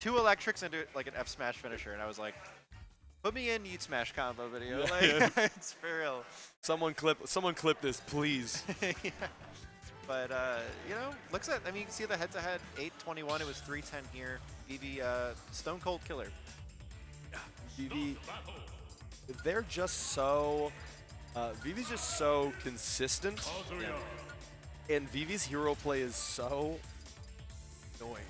2 electrics into like an F smash finisher, and I was like, put me in Yeet Smash combo video. Yeah, Like, yeah. it's for real. Someone clip this, please. Yeah. But, you know, looks at, I mean, you can see the head-to-head, 8-21, it was 3-10 here. Vivi, Stone Cold Killer. Vivi, they're just so, Vivi's just so consistent. And Vivi's hero play is so annoying.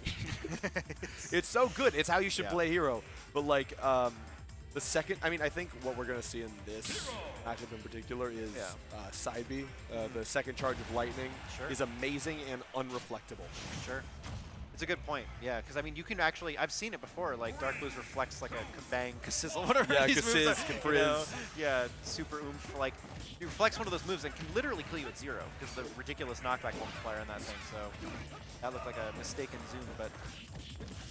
It's so good. It's how you should play hero. But like, the second, I mean, I think what we're going to see in this matchup in particular is side B. The second charge of lightning is amazing and unreflectable. Sure. It's a good point, yeah, because I mean, you can actually, I've seen it before, like Darkblues reflects like a kabang, kasizzle, whatever these moves are, Kafrizz. you know? Yeah, super oomph, like, he reflects one of those moves and can literally kill you at 0, because the ridiculous knockback multiplier on that thing, so that looked like a mistaken zoom, but,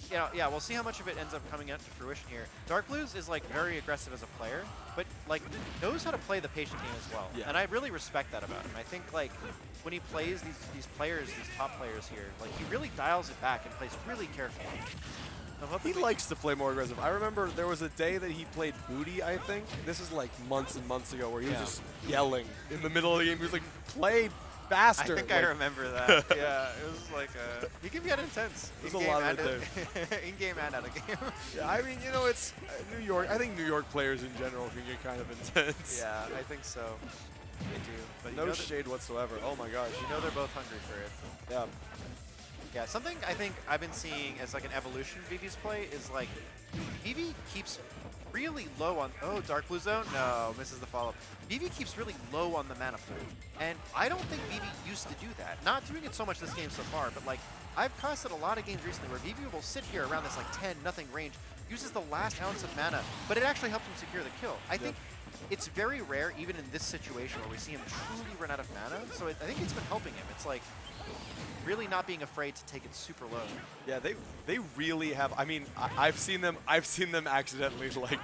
you know, yeah, we'll see how much of it ends up coming out to fruition here. Darkblues is like very aggressive as a player, but like knows how to play the patient game as well, and I really respect that about him. I think like when he plays these players, these top players here, like he really dials it back and plays really carefully. He likes to play more aggressive. I remember there was a day that he played Booty, I think. This is like months and months ago, where he was just yelling in the middle of the game. He was like, play faster. I think like, I remember that. Yeah, it was like, he can get intense. There's a lot of it there. In-game and out of game. Yeah, I mean, you know, it's New York. I think New York players in general can get kind of intense. Yeah, I think so. They do. But no shade whatsoever. Oh my gosh. You know they're both hungry for it. Yeah. Yeah, something I think I've been seeing as like an evolution of Vivi's play is like Vivi keeps really low on, oh, Darkblue zone? No, misses the follow-up. Vivi keeps really low on the mana pool. And I don't think Vivi used to do that. Not doing it so much this game so far, but like I've casted a lot of games recently where Vivi will sit here around this like 10-0 range, uses the last ounce of mana, but it actually helps him secure the kill. I think it's very rare, even in this situation, where we see him truly run out of mana, so I think it's been helping him. It's like really not being afraid to take it super low. Yeah, they really have. I mean, I've seen them accidentally like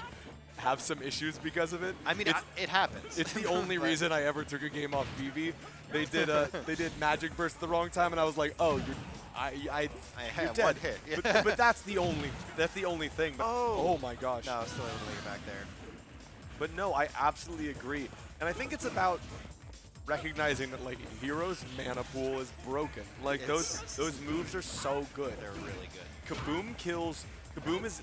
have some issues because of it. I mean, it happens. It's the only reason I ever took a game off Vivi. They did Magic Burst the wrong time, and I was like, oh, you're dead. One hit. Yeah. But that's the only thing. But, oh my gosh. No, still able to get back there. But no, I absolutely agree, and I think it's about recognizing that like Hero's mana pool is broken. Like those moves are so good. They're really good. Kaboom is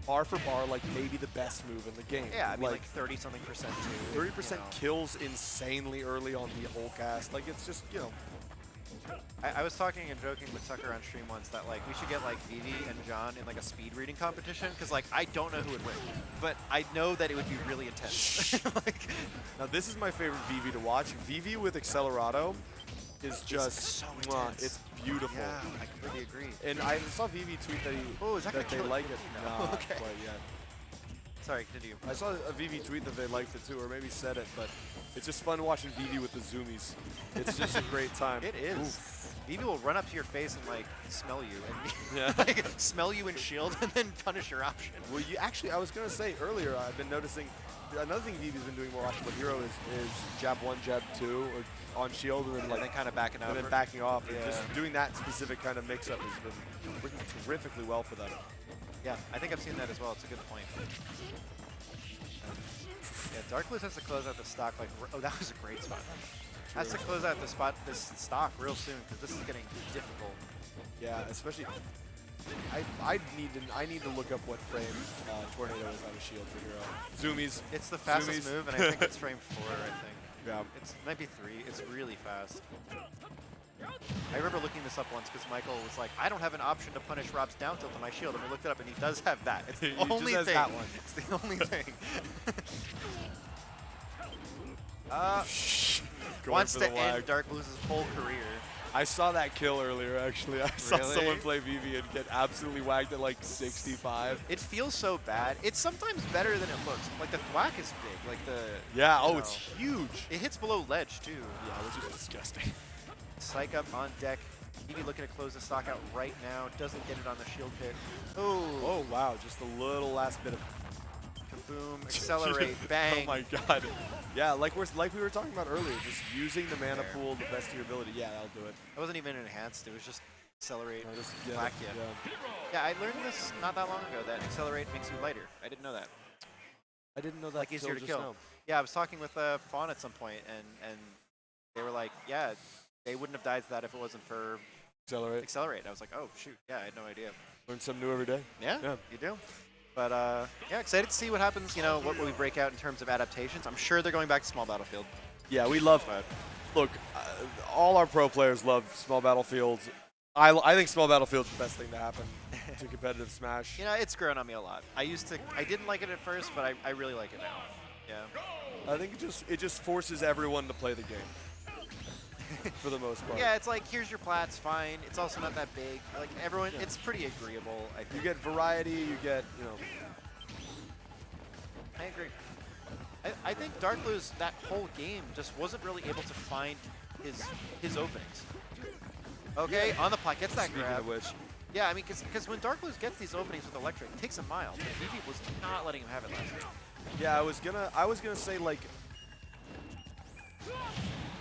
bar for bar like maybe the best move in the game. Yeah, I mean like 30-something% too. 30% kills insanely early on the whole cast. Like it's just, you know. I was talking and joking with Tucker on stream once that like we should get like Vivi and John in like a speed reading competition, because like I don't know who would win, but I know that it would be really intense. Like, now this is my favorite Vivi to watch. Vivi with Accelerado is just so intense. It's beautiful. Yeah, I completely agree. And I saw Vivi tweet that they like it. No. Nah, Okay. quite yet. Sorry, continue. I saw a Vivi tweet that they liked it too, or maybe said it, but it's just fun watching Vivi with the zoomies. It's just a great time. It is. Oof. Vivi will run up to your face and like smell you and Yeah. like smell you and shield and then punish your option. Well, I was gonna say earlier, I've been noticing another thing Vivi's been doing more often with Hero is jab 1, jab 2, or on shield, and then like kind of backing out. And then backing off, Yeah. and just doing that specific kind of mix-up has been working terrifically well for them. Yeah, I think I've seen that as well. It's a good point. Yeah, Darkblues has to close out the stock like, oh, that was a great spot. Has to close out this stock real soon, because this is getting difficult. Yeah, especially I need to look up what frame Tornado is out of shield for Hero. Zoomies. It's the fastest move, and I think it's frame 4, I think. Yeah. It might be 3. It's really fast. I remember looking this up once because Michael was like, I don't have an option to punish Rob's down tilt on my shield, and we looked it up, and he does have that. It's the only thing. That one. It's the only thing. Wants to end Darkblues' whole career. I saw that kill earlier, actually. I saw someone play Vivi and get absolutely whacked at like 65. It feels so bad. It's sometimes better than it looks. Like the whack is big. Like the it's huge. It hits below ledge too. Yeah, which is disgusting. Psych up on deck. Vivi looking to close the stock out right now. Doesn't get it on the shield hit. Oh Wow, just a little last bit of kaboom, accelerate, bang. Oh my god. Yeah, like we were talking about earlier, just using the mana pool the best of your ability. Yeah, that'll do it. It wasn't even enhanced. It was just accelerate. Yeah, Black, yeah, I learned this not that long ago, that accelerate makes you lighter. I didn't know that. I didn't know that. Like easier to kill. Now. Yeah, I was talking with Fawn at some point, and they were like, yeah, they wouldn't have died to that if it wasn't for accelerate. I was like, oh shoot, yeah, I had no idea. Learn something new every day. Yeah, you do. But yeah, excited to see what happens. You know, what will we break out in terms of adaptations? I'm sure they're going back to small battlefield. Yeah, we love. Look, all our pro players love small battlefields. I think small battlefield's the best thing to happen to competitive Smash. You know, it's grown on me a lot. I didn't like it at first, but I really like it now. Yeah. I think it just forces everyone to play the game. For the most part. Yeah, it's like, here's your plats, fine. It's also not that big. Like, everyone, it's pretty agreeable, I think. You get variety, you get, you know. I agree. I think Darkblues, that whole game, just wasn't really able to find his openings. Okay, on the plat, gets that Speaking grab. of which. Yeah, I mean, because when Darkblues gets these openings with Electric, it takes a mile. But Vivi was not letting him have it last game. Yeah, I was gonna say, like,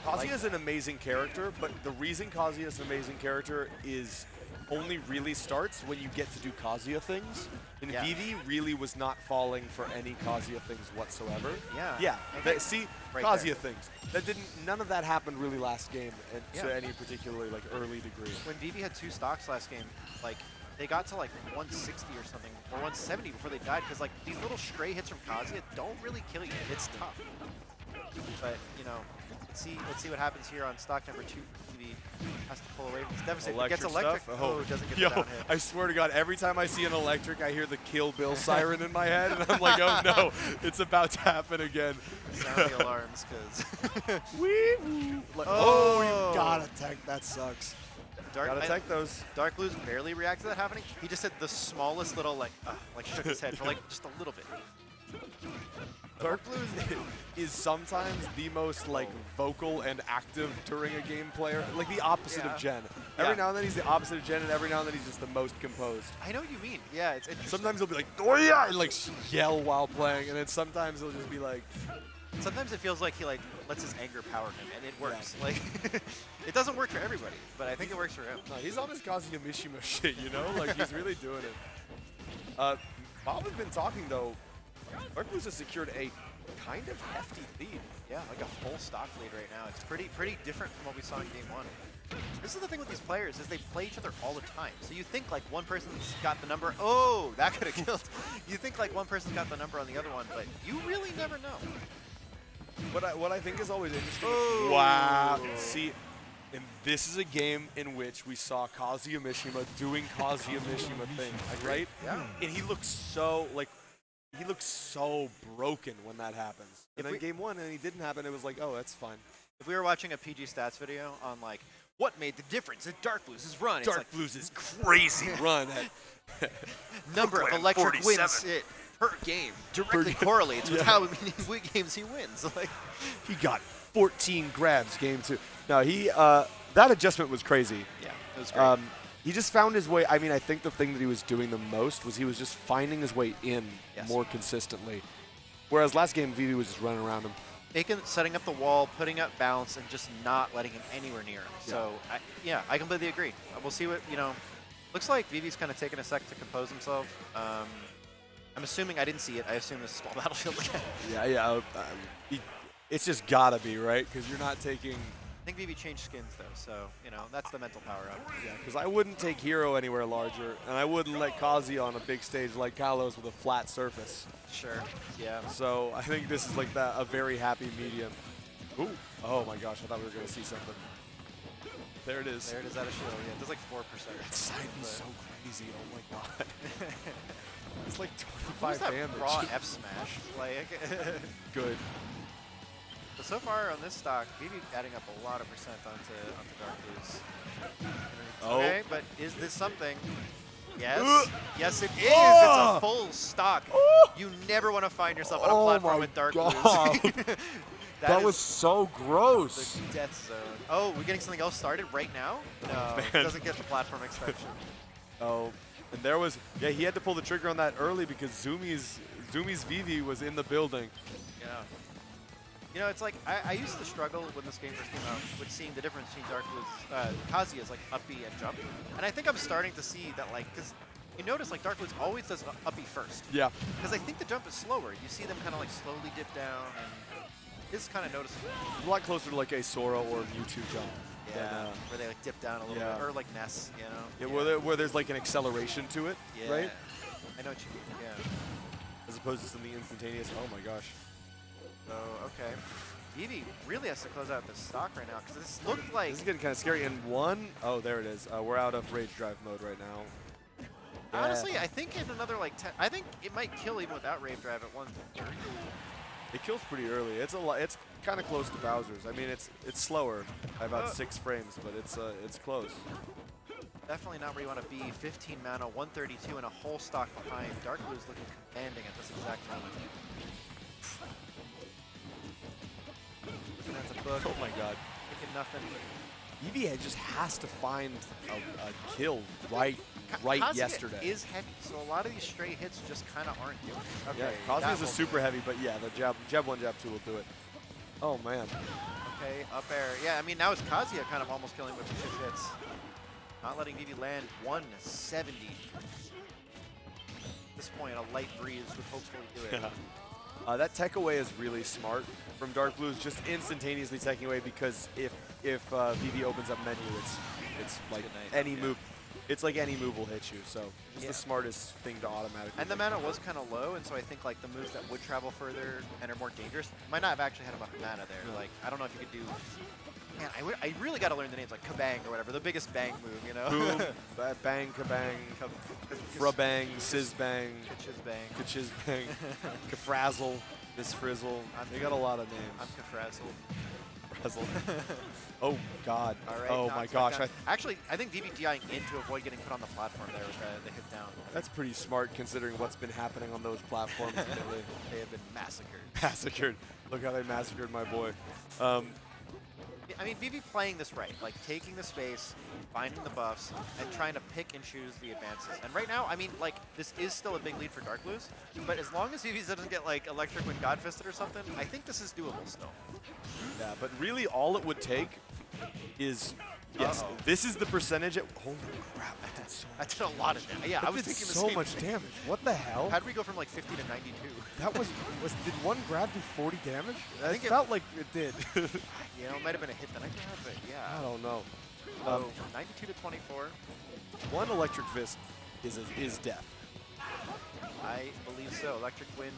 Kazuya is an amazing character, but the reason Kazuya is an amazing character is only really starts when you get to do Kazuya things. And Vivi really was not falling for any Kazuya things whatsoever. Yeah. See, right Kazuya there. things. None of that happened really last game to any particularly like early degree. When Vivi had 2 stocks last game, like, they got to like 160 or something, or 170 before they died, because like these little stray hits from Kazuya don't really kill you. It's tough. But, you know, let's see what happens here on stock number 2. Vivi has to pull away from this deficit. Gets electric. Stuff? Oh, doesn't get the Yo, down hit. I swear to God, every time I see an electric, I hear the Kill Bill siren in my head, and I'm like, oh no, it's about to happen again. Sound the alarms, because... Like, Oh, you gotta tech. That sucks. gotta tech those. Darkblues barely reacted to that happening. He just had the smallest little, like shook his head for like just a little bit. Darkblues is sometimes the most like vocal and active during a game player, like the opposite of Jen. Every now and then he's the opposite of Jen, and every now and then he's just the most composed. I know what you mean. Yeah, it's interesting. Sometimes he'll be like, "Oh yeah," and like yell while playing, and then sometimes he'll just be like. Sometimes it feels like he like lets his anger power him, and it works. Yeah. Like, it doesn't work for everybody, but I think it works for him. No, he's on his Kazuya Mishima shit, you know? Like, he's really doing it. Bob has been talking, though. Darkblues has secured a kind of hefty lead. Yeah, like a full stock lead right now. It's pretty different from what we saw in Game 1. This is the thing with these players, is they play each other all the time. So you think like one person's got the number, oh, that could have killed. You think like one person's got the number on the other one, but you really never know. What I think is always interesting. Oh. Wow. See, and this is a game in which we saw Kazuya Mishima doing Kazuya Mishima things, right? Yeah. And he looks so broken when that happens. And then Game 1, and he didn't happen. It was like, oh, that's fine. If we were watching a PG Stats video on like what made the difference in Darkblues' run, Darkblues is crazy run at number of electric wins per game directly correlates with how many games he wins. Like, he got 14 grabs game 2. No, that adjustment was crazy. Yeah, it was great. He just found his way. I mean, I think the thing that he was doing the most was he was just finding his way in more consistently. Whereas last game, Vivi was just running around him. Setting up the wall, putting up bounce, and just not letting him anywhere near him. Yeah. So, I completely agree. We'll see what, looks like Vivi's kind of taking a sec to compose himself. I'm assuming, I didn't see it, I assume this is small battlefield again. Yeah. It's just gotta be, right? Because you're not taking... I think Vivi changed skins, though, so, that's the mental power up. Yeah, because I wouldn't take Hero anywhere larger, and I wouldn't let Kazuya on a big stage like Kalos with a flat surface. Sure, yeah. So I think this is like a very happy medium. Ooh, oh my gosh, I thought we were going to see something. There it is. There it is out of shield, yeah, it does like 4%. That side is so crazy, oh my god. It's like 25 Who's that damage. raw F smash? Like, good. But so far on this stock, Vivi adding up a lot of percent onto Darkblues. Okay, but is this something? Yes. Yes, it is. It's a full stock. You never want to find yourself on a platform with Darkblues. That was so gross. The death zone. Oh, we're getting something else started right now? No, it doesn't get the platform extension. Oh, and there was, yeah, he had to pull the trigger on that early because Zumi's Vivi was in the building. Yeah. You know, it's like I used to struggle when this game first came out with seeing the difference between Darkblues, Kazuya's like up B and jump, and I think I'm starting to see that like because you notice like Darkblues always does up B first. Yeah. Because I think the jump is slower. You see them kind of like slowly dip down, and it's kind of noticeable. A lot closer to like a Sora or Mewtwo jump. Yeah, than, where they like dip down a little bit, or like Ness, you know. Yeah, where there's like an acceleration to it, Yeah. right? I know what you mean. Yeah. As opposed to something instantaneous. Oh my gosh. So okay, Vivi really has to close out this stock right now because this looked like. This is getting kind of scary. And oh, there it is. We're out of Rage Drive mode right now. Honestly, I think in another like 10, I think it might kill even without Rave Drive at 130. It kills pretty early. It's kind of close to Bowser's. I mean, it's slower by about 6 frames, but it's close. Definitely not where you want to be. 15 mana, 132, and a whole stock behind. Darkblues looking commanding at this exact moment. Looking at the book. Oh my god. Thinking nothing. Vivi just has to find a kill right Kazuya yesterday. Is heavy, so a lot of these straight hits just kind of aren't doing it. Yeah, Okay, Kazuya's is super heavy, but yeah, the jab 1, jab 2 will do it. Oh man. Okay, up air. Yeah, I mean now it's Kazuya kind of almost killing with the chip hits. Not letting Vivi land 170. At this point, a light breeze would hopefully do it. Yeah. That tech away is really smart from Darkblues, just instantaneously taking away because if Vivi opens up menu, it's like any move. It's like any move will hit you, so it's the smartest thing to automatically. And the mana was kind of low, and so I think like the moves that would travel further and are more dangerous might not have actually had enough mana there. Like I don't know if you could do. Man, I really got to learn the names like Kabang or whatever, the biggest bang move, you know. Boom, bang, kabang, frabang, sizzbang, Kachizbang, kachizbang, kafrazzle, misfrizzle. They got a lot of names. I'm Kafrazzle. Frazzle. Oh god. All right, oh my gosh. Actually, I think Vivi DIing in to avoid getting put on the platform there with the hit down. That's pretty smart considering what's been happening on those platforms lately. They have been massacred. Massacred. Look how they massacred my boy. I mean, Vivi playing this right, like taking the space, finding the buffs, and trying to pick and choose the advances. And right now, I mean, like, this is still a big lead for Darkblues, but as long as Vivi doesn't get, like, Electric Wind Godfisted or something, I think this is doable still. Yeah, but really all it would take is, yes, this is the percentage at, holy crap, That did a lot of damage. Yeah, I was thinking the so same much thing. damage. What the hell? How'd we go from, like, 50 to 92? That did one grab do 40 damage? I think it felt like it did. You know, it might have been a hit that I grabbed, but yeah. I don't know. So, 92 to 24. One electric fist is death. I believe so. Electric Wind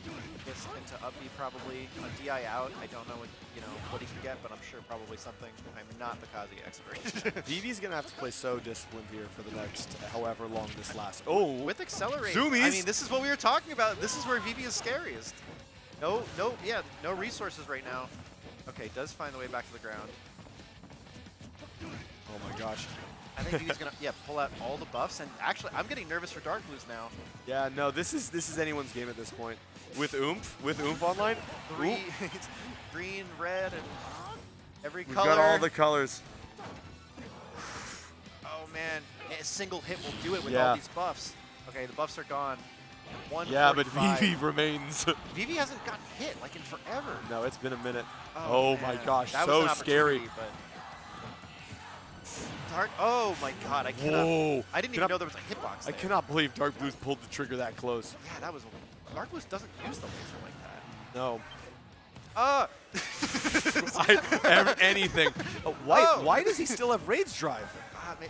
fist into up B probably. A DI out. I don't know what he can get, but I'm sure probably something. I'm not the Kazuya expert. Vivi's gonna have to play so disciplined here for the next however long this lasts. Oh, with Accelerate. Zoomies. I mean, this is what we were talking about. This is where Vivi is scariest. No resources right now. Okay, does find the way back to the ground. oh my gosh. I think Vivi's gonna pull out all the buffs, and actually, I'm getting nervous for Darkblues now. Yeah, no, this is anyone's game at this point. With Oomph online. Green, red, and every We've color. got all the colors. Oh man, a single hit will do it with all these buffs. Okay, the buffs are gone. Yeah, but 145. Vivi remains. Vivi hasn't gotten hit like in forever. No, it's been a minute. Oh my man. gosh, That so was an scary. opportunity, but oh my god, I cannot. Whoa. I didn't even know there was a hitbox I there. cannot believe Darkblues pulled the trigger that close. Yeah, that was. Darkblues doesn't use the laser like that. No. Anything. Why does he still have Rage Drive?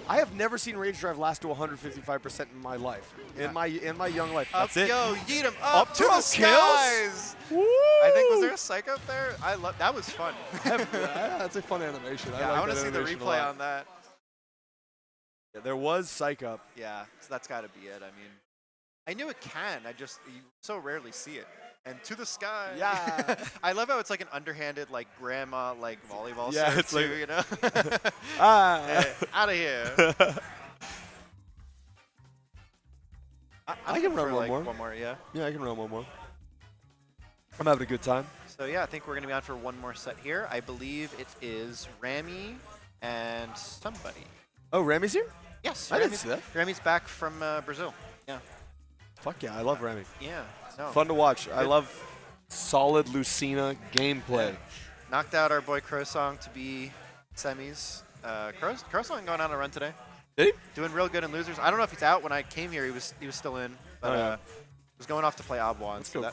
I have never seen Rage Drive last to 155% in my life. Yeah. in my young life. That's it. Yo, yeet him up to the kills? skies. Woo! I think, was there a psych up there? That was fun. That's a fun animation. Yeah, I like want to that see the animation a replay lot. on that. Yeah, there was Psych Up. Yeah, so that's got to be it. I mean, I knew it can. you so rarely see it. And to the sky. Yeah. I love how it's like an underhanded, like grandma, like volleyball Yeah, serve it's too, like- you know? Out of here. I can run one more. One more, yeah. Yeah, I can run one more. I'm having a good time. So yeah, I think we're gonna be on for one more set here. I believe it is Rami and somebody. Oh, Rami's here? Yes, I didn't see that. Rami's back from Brazil. Yeah. Fuck yeah, I love Rami. Yeah. No. Fun to watch. I love solid Lucina gameplay. Knocked out our boy Crowsong to be semis. Crowsong going on a run today. Did he? Doing real good in losers. I don't know if he's out. When I came here, he was still in, but Oh, yeah. was going off to play Obwan. Let's So go that,